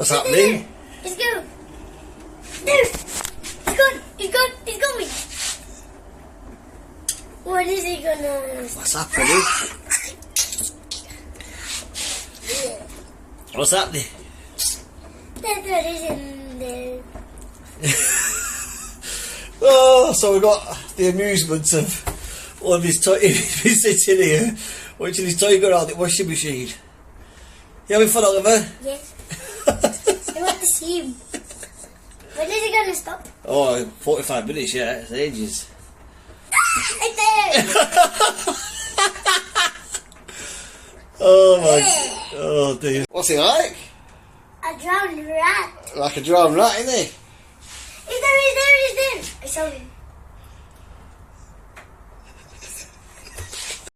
What's happening? He's gone. There. He's gone. He's gone. He's going. What is he gonna? What's happening? What's happening? That's what is in there. Oh, so we've got the amusement of one of his toy. He's sitting here watching his toy go around the washing machine. You having fun, Oliver? Yes. I want to see him. When is he gonna stop? Oh, 45 minutes, yeah, it's ages. Right there. Oh my, oh dear. What's he like? A drowned rat. Like a drowned rat, isn't he? He's there. He's there. He's there. I saw him.